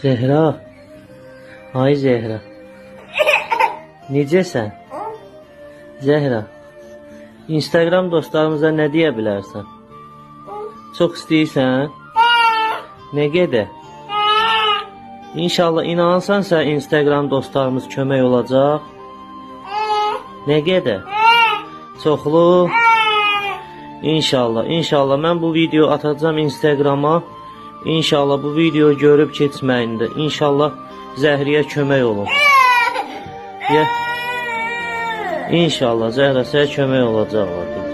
Zehra. Ay Zehra. Necəsən? Zehra. Instagram dostlarımıza nə deyə bilərsən? Çox istəyirsən? Nə qədər? İnşallah inansan sən Instagram dostlarımız kömək olacaq. Nə qədər? Çoxlu? İnşallah, inşallah mən bu video atacağım Instagrama. İnşallah bu video görüb keçməyində. İnşallah Zəhriyə kömək olun. İnşallah Zəhra sənə kömək olacaqlar.